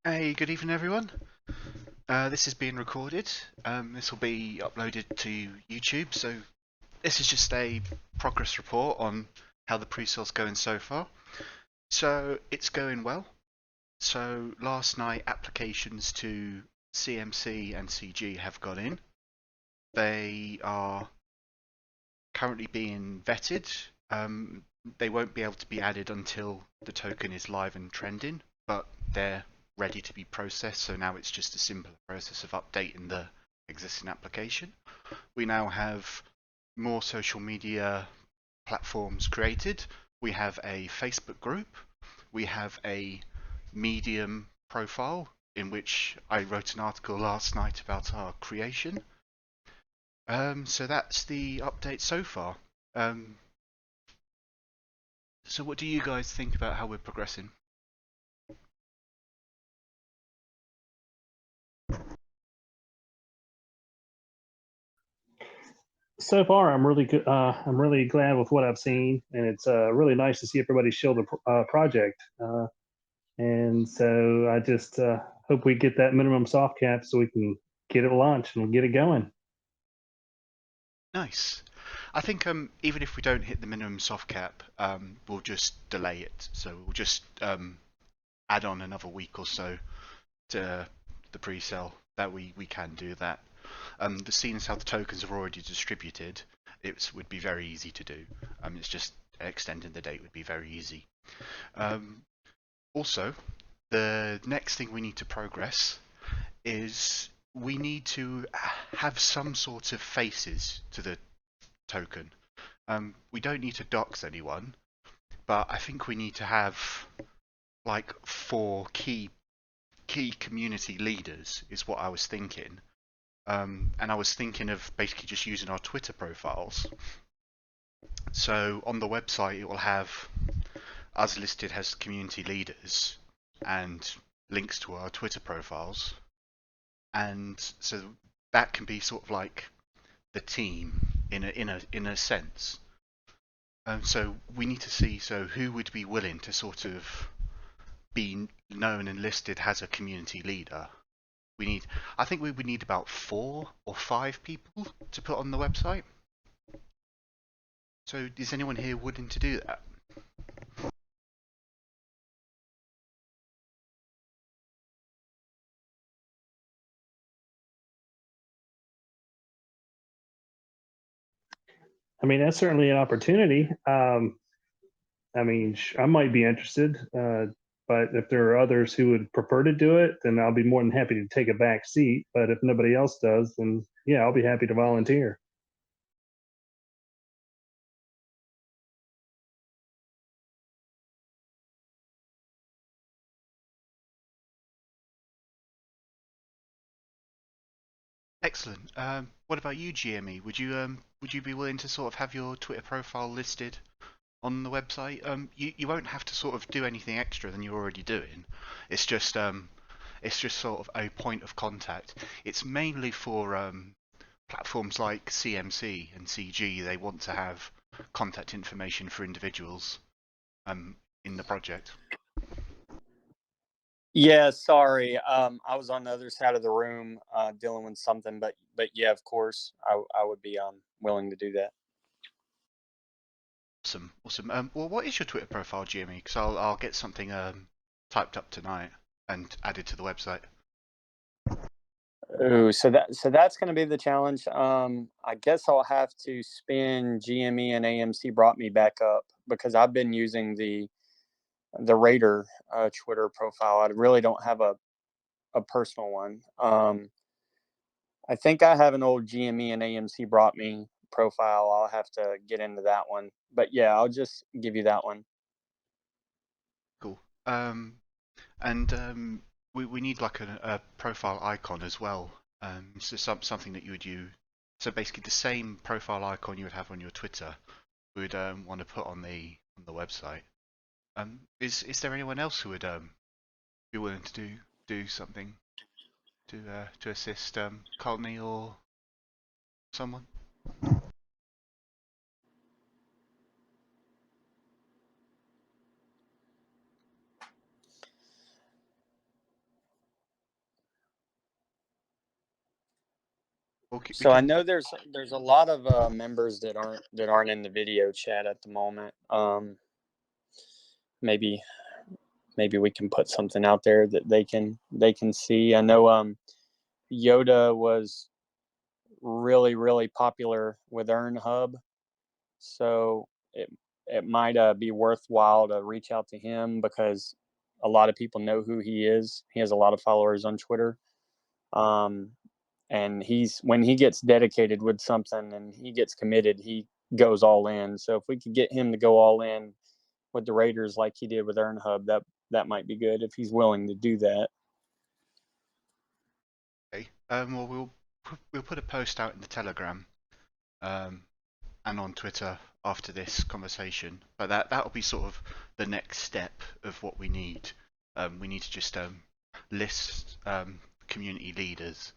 Hey, good evening, everyone. This is being recorded. This will be uploaded to YouTube. So this is just a progress report on how the pre-sale's going so far. So it's going well. So last night, applications to CMC and CG have gone in. They are currently being vetted. They won't be able to be added until the token is live and trending, but they're ready to be processed. So now it's just a simple process of updating the existing application. We now have more social media platforms created. We have a Facebook group. We have a Medium profile in which I wrote an article last night about our creation. So that's the update so far. So what do you guys think about how we're progressing? So far, I'm really good. I'm really glad with what I've seen, and it's really nice to see everybody show the project. And so I just hope we get that minimum soft cap so we can get it launched and get it going. Nice. I think even if we don't hit the minimum soft cap, we'll just delay it. So we'll just add on another week or so to the pre-sale. That we can do that. The seeing as how the tokens are already distributed, it would be very easy to do. It's just extending the date would be very easy. Also, the next thing we need to progress is we need to have some sort of faces to the token. We don't need to dox anyone, but I think we need to have like 4 key community leaders is what I was thinking. And I was thinking of basically just using our Twitter profiles. So on the website it will have us listed as community leaders and links to our Twitter profiles. And so that can be sort of like the team in a sense. So we need to see who would be willing to sort of be known and listed as a community leader. I think we would need about 4 or 5 people to put on the website. So is anyone here willing to do that? I mean, that's certainly an opportunity. I mean, I might be interested, but if there are others who would prefer to do it, then I'll be more than happy to take a back seat. But if nobody else does, then yeah, I'll be happy to volunteer. Excellent. What about you, GME? Would you be willing to sort of have your Twitter profile listed on the website? You won't have to sort of do anything extra than you're already doing. It's just sort of a point of contact. It's mainly for platforms like CMC and CG. They want to have contact information for individuals in the project. Yeah, sorry. I was on the other side of the room dealing with something, but yeah, of course, I would be willing to do that. Awesome. Well, what is your Twitter profile, GME? Because I'll get something typed up tonight and added to the website. Ooh, so that's going to be the challenge. I guess I'll have to spin GME and AMC brought me back up because I've been using the Raider Twitter profile. I really don't have a personal one. I think I have an old GME and AMC brought me profile. I'll have to get into that one. But yeah, I'll just give you that one. Cool. And we need like a profile icon as well. So something that you would use. So basically, the same profile icon you would have on your Twitter, we would want to put on the website. Is there anyone else who would be willing to do something to assist Courtney or someone? So I know there's a lot of members that aren't in the video chat at the moment. Maybe we can put something out there that they can see. I know Yoda was really popular with EarnHub, so it might be worthwhile to reach out to him because a lot of people know who he is. He has a lot of followers on Twitter. And when he gets dedicated with something and he gets committed, he goes all in. So if we could get him to go all in with the Raiders like he did with EarnHub, that might be good if he's willing to do that. Okay. Well, we'll put a post out in the Telegram, and on Twitter after this conversation. But that'll be sort of the next step of what we need. We need to just list community leaders.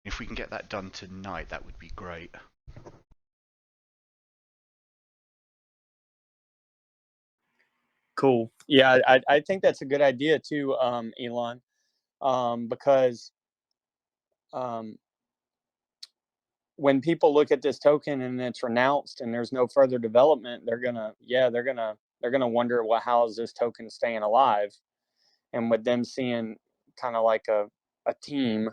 If we can get that done tonight, that would be great. Cool. Yeah, I think that's a good idea too, Elon, because when people look at this token and it's renounced and there's no further development, they're gonna wonder, well, how is this token staying alive? And with them seeing kind of like a team,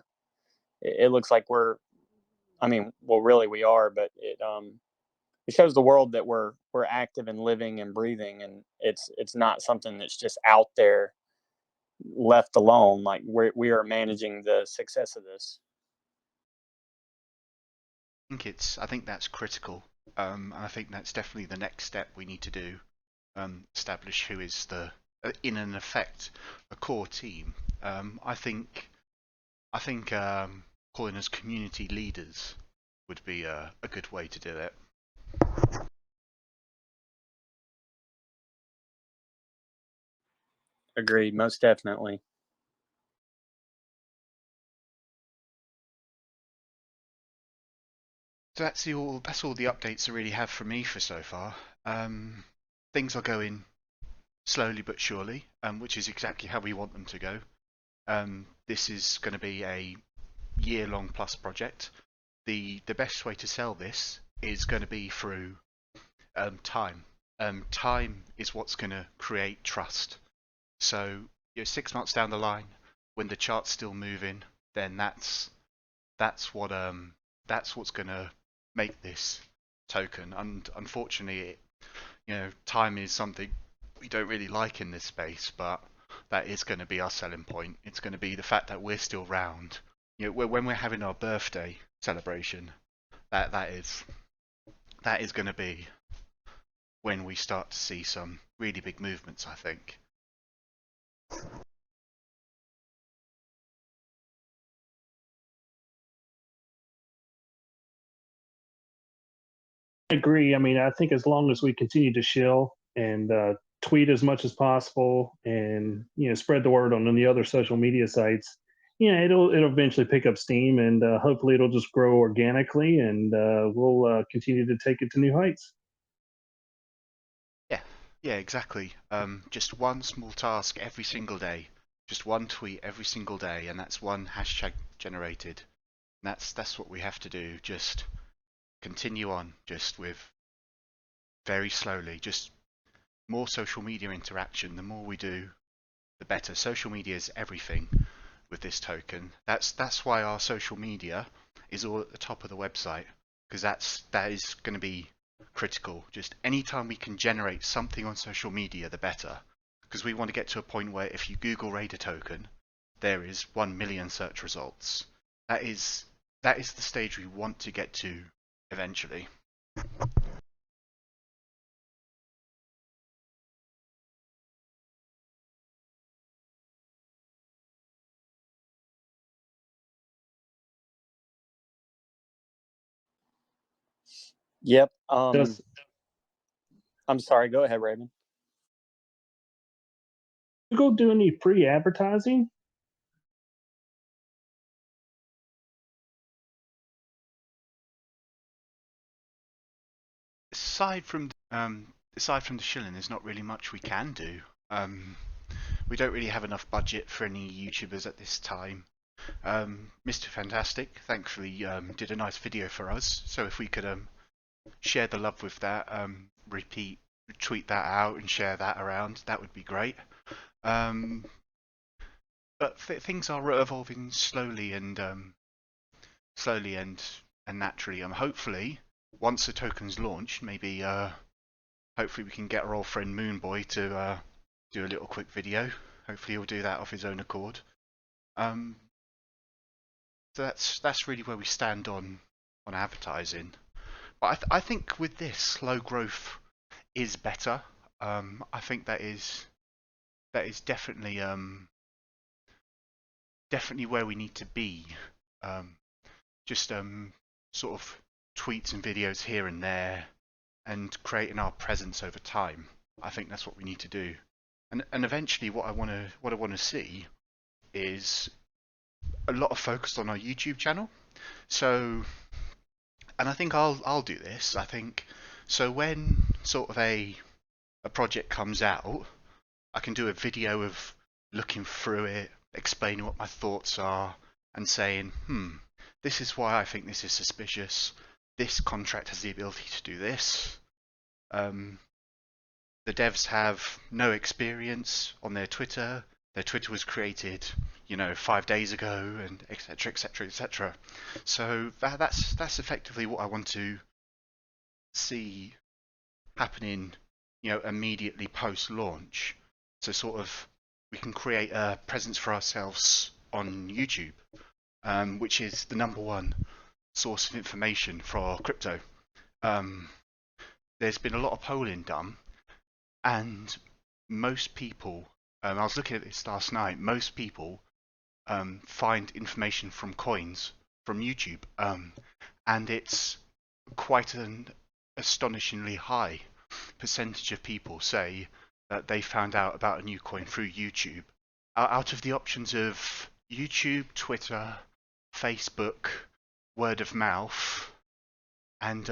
it looks like really we are, but it shows the world that we're active and living and breathing, and it's not something that's just out there left alone. Like we are managing the success of this. I think that's critical. And I think that's definitely the next step we need to do. Establish who is in an effect, a core team. I think calling us community leaders would be a good way to do it. Agreed, most definitely. So that's all the updates I really have from me for so far. Things are going slowly but surely, which is exactly how we want them to go. This is going to be a year-long plus project. The best way to sell this is going to be through time. Time is what's going to create trust. So 6 months down the line, when the chart's still moving, then that's what's going to make this token. And unfortunately, time is something we don't really like in this space, but that is going to be our selling point. It's going to be the fact that we're still round. When we're having our birthday celebration, that is going to be when we start to see some really big movements, I think. I agree. I mean, I think as long as we continue to shill and tweet as much as possible, and spread the word on the other social media sites, it'll eventually pick up steam, and hopefully it'll just grow organically, and we'll continue to take it to new heights. Yeah, exactly. Just one small task every single day, just one tweet every single day, and that's one hashtag generated. And that's what we have to do. Just continue on, just with very slowly, just more social media interaction. The more we do, the better. Social media is everything with this token. That's why our social media is all at the top of the website, because that is going to be critical. Just anytime we can generate something on social media, the better, because we want to get to a point where if you Google RaiderToken, there is 1 million search results. That is the stage we want to get to eventually. Yep. I'm sorry. Go ahead, Raven. Google do any free advertising? Aside from the shilling, there's not really much we can do. We don't really have enough budget for any YouTubers at this time. Mr. Fantastic thankfully did a nice video for us, so if we could share the love with that, tweet that out and share that around, that would be great. But things are evolving slowly and naturally. Hopefully, once the token's launched, maybe hopefully we can get our old friend Moonboy to do a little quick video. Hopefully he'll do that off his own accord. So that's really where we stand on advertising. But I think with this, slow growth is better. I think that is definitely definitely where we need to be. Just sort of tweets and videos here and there, and creating our presence over time. I think that's what we need to do. And eventually, what I want to see is a lot of focus on our YouTube channel. So, and I think I'll do this. I think so when sort of a project comes out, I can do a video of looking through it, explaining what my thoughts are, and saying, this is why I think this is suspicious. This contract has the ability to do this. The devs have no experience on their Twitter. Their Twitter was created, 5 days ago, and etc., etc., etc. So that's effectively what I want to see happening, immediately post-launch. So sort of we can create a presence for ourselves on YouTube, which is the #1 source of information for crypto. There's been a lot of polling done, and most people, I was looking at this last night, most people find information from coins from YouTube, and it's quite an astonishingly high percentage of people say that they found out about a new coin through YouTube. Out of the options of YouTube, Twitter, Facebook, word of mouth, and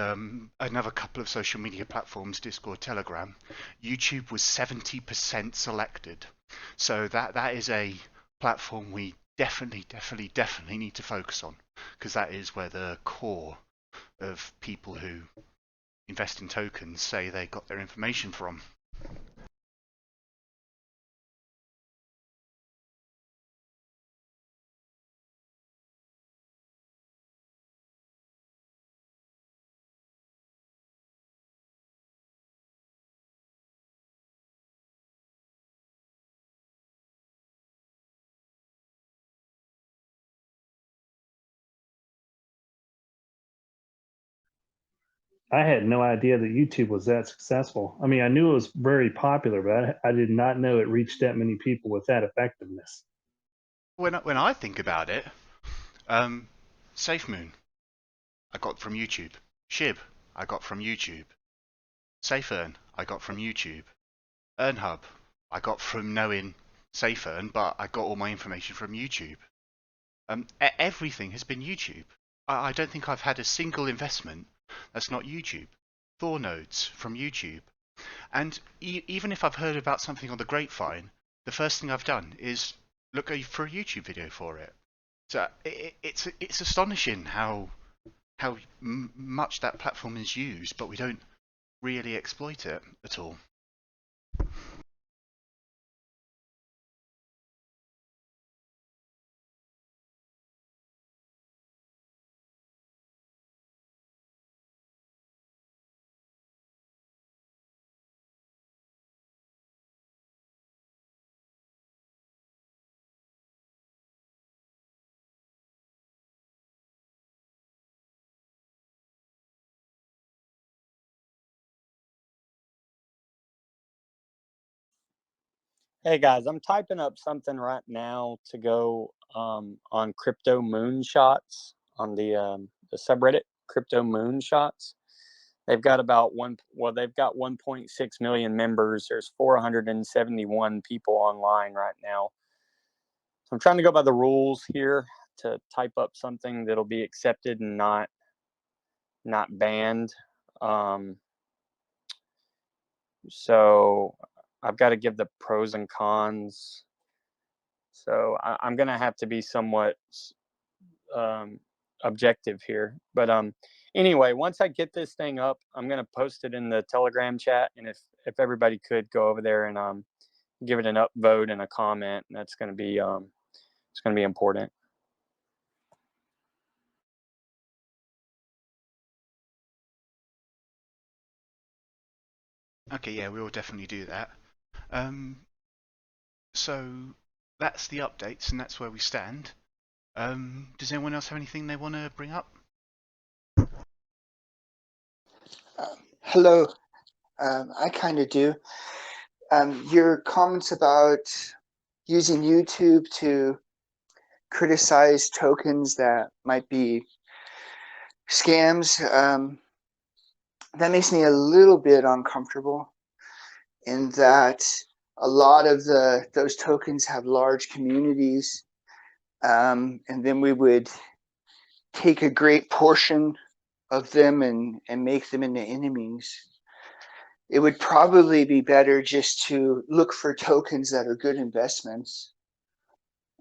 another couple of social media platforms, Discord, Telegram, YouTube was 70% selected. So that is a platform we definitely need to focus on, because that is where the core of people who invest in tokens say they got their information from. I had no idea that YouTube was that successful. I mean, I knew it was very popular, but I did not know it reached that many people with that effectiveness. When I think about it, SafeMoon, I got from YouTube. Shib, I got from YouTube. SafeEarn, I got from YouTube. EarnHub, I got from knowing SafeEarn, but I got all my information from YouTube. Everything has been YouTube. I don't think I've had a single investment that's not YouTube. Thor nodes from YouTube. And even if I've heard about something on the grapevine, the first thing I've done is look for a YouTube video for it. So it's astonishing how much that platform is used, but we don't really exploit it at all. Hey guys, I'm typing up something right now to go on crypto moonshots on the subreddit crypto moonshots. They've got about they've got 1.6 million members. There's 471 people online right now. So I'm trying to go by the rules here to type up something that'll be accepted and not banned. So I've got to give the pros and cons. So I'm gonna have to be somewhat objective here. But anyway, once I get this thing up, I'm gonna post it in the Telegram chat, and if everybody could go over there and give it an upvote and a comment, that's gonna be it's gonna be important. Okay, yeah, we will definitely do that. So that's the updates, and that's where we stand. Does anyone else have anything they want to bring up? Hello, I kind of do. Your comments about using YouTube to criticize tokens that might be scams, that makes me a little bit uncomfortable in that a lot of those tokens have large communities, and then we would take a great portion of them and make them into enemies. It would probably be better just to look for tokens that are good investments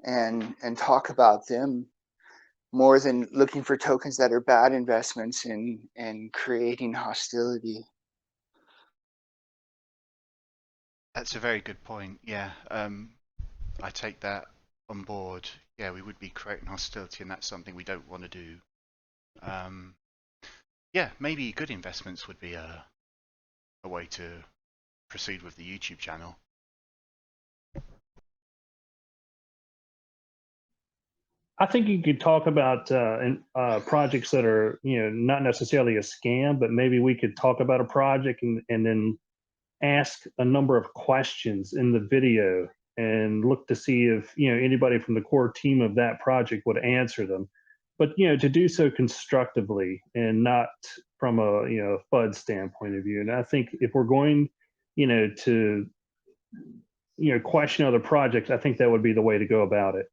and talk about them more than looking for tokens that are bad investments and creating hostility. That's a very good point. Yeah, I take that on board. Yeah, we would be creating hostility, and that's something we don't want to do. Yeah, maybe good investments would be a way to proceed with the YouTube channel. I think you could talk about projects that are, not necessarily a scam, but maybe we could talk about a project and then ask a number of questions in the video and look to see if, anybody from the core team of that project would answer them. But, to do so constructively and not from a, FUD standpoint of view. And I think if we're going, to, question other projects, I think that would be the way to go about it.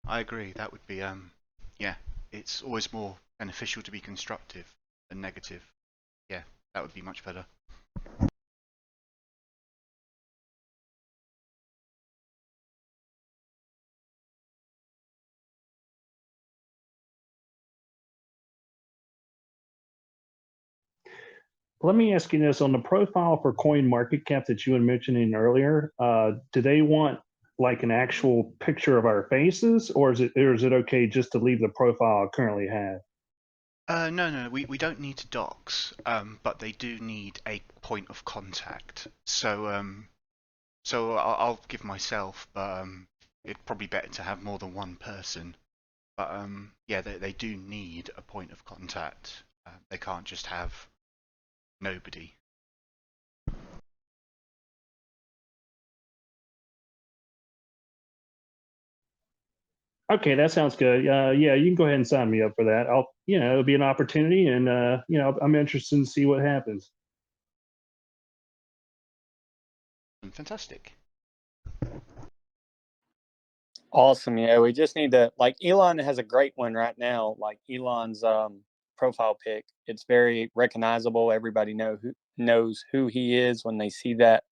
I agree. That would be yeah. It's always more beneficial to be constructive than negative. Yeah, that would be much better. Let me ask you this: on the profile for CoinMarketCap that you were mentioning earlier, do they want like an actual picture of our faces, or is it okay just to leave the profile I currently have? No, we don't need to dox, but they do need a point of contact. So I'll give myself, but it's probably better to have more than one person. But yeah, they do need a point of contact. They can't just have nobody. Okay, that sounds good. Yeah, you can go ahead and sign me up for that. It'll be an opportunity, and I'm interested to see what happens. Fantastic. Awesome. Yeah, we just need to, like, Elon has a great one right now. Like Elon's profile pic, it's very recognizable. Everybody knows who he is when they see that.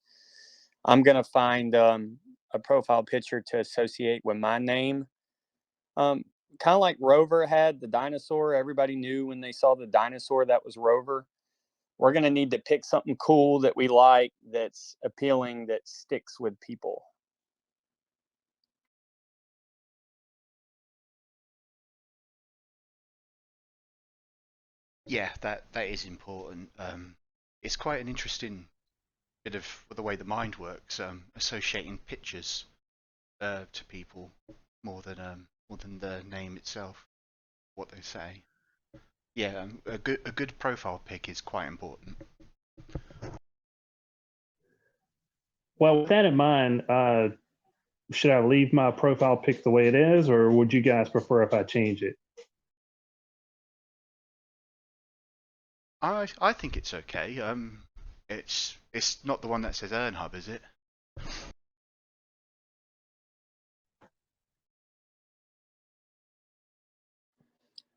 I'm gonna find a profile picture to associate with my name. Kind of like Rover had the dinosaur. Everybody knew when they saw the dinosaur that was Rover. We're gonna need to pick something cool that we like, that's appealing, that sticks with people. Yeah, that is important. It's quite an interesting bit of the way the mind works, associating pictures to people more than the name itself, what they say. Yeah, a good profile pic is quite important. Well, with that in mind, should I leave my profile pic the way it is, or would you guys prefer if I change it? I think it's okay. It's not the one that says EarnHub, is it?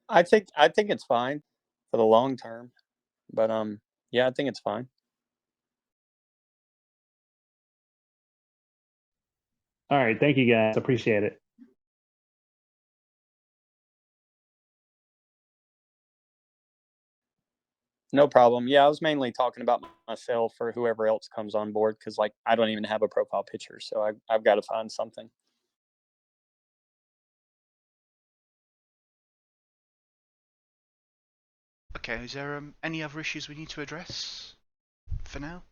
I think it's fine for the long term, but yeah, I think it's fine. All right. Thank you, guys. Appreciate it. No problem. Yeah, I was mainly talking about myself or whoever else comes on board because, like, I don't even have a profile picture, so I've got to find something. Okay, is there any other issues we need to address for now?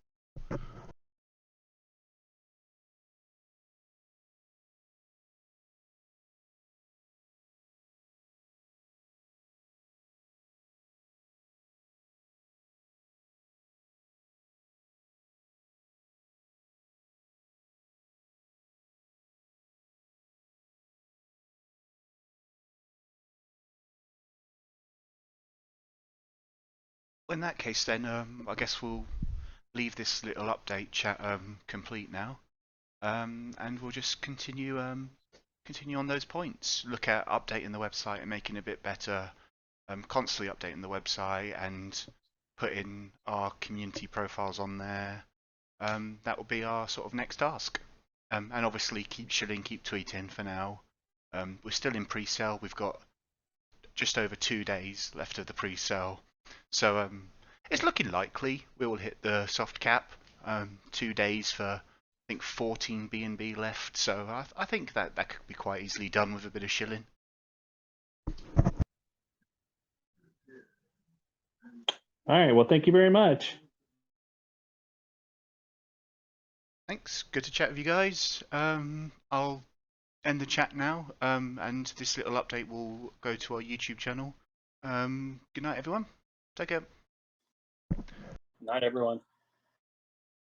In that case, then I guess we'll leave this little update chat complete now, and we'll just continue on those points. Look at updating the website and making it a bit better, constantly updating the website and putting our community profiles on there. That will be our sort of next task. And obviously keep shilling, keep tweeting for now. We're still in pre-sale. We've got just over 2 days left of the pre-sale, so it's looking likely we will hit the soft cap. 2 days for, I think, 14 B&B left, so I think that could be quite easily done with a bit of shilling. All right. Well, thank you very much. Thanks. Good to chat with you guys. I'll end the chat now, and this little update will go to our YouTube channel. Good night, everyone. Take care. Night, everyone.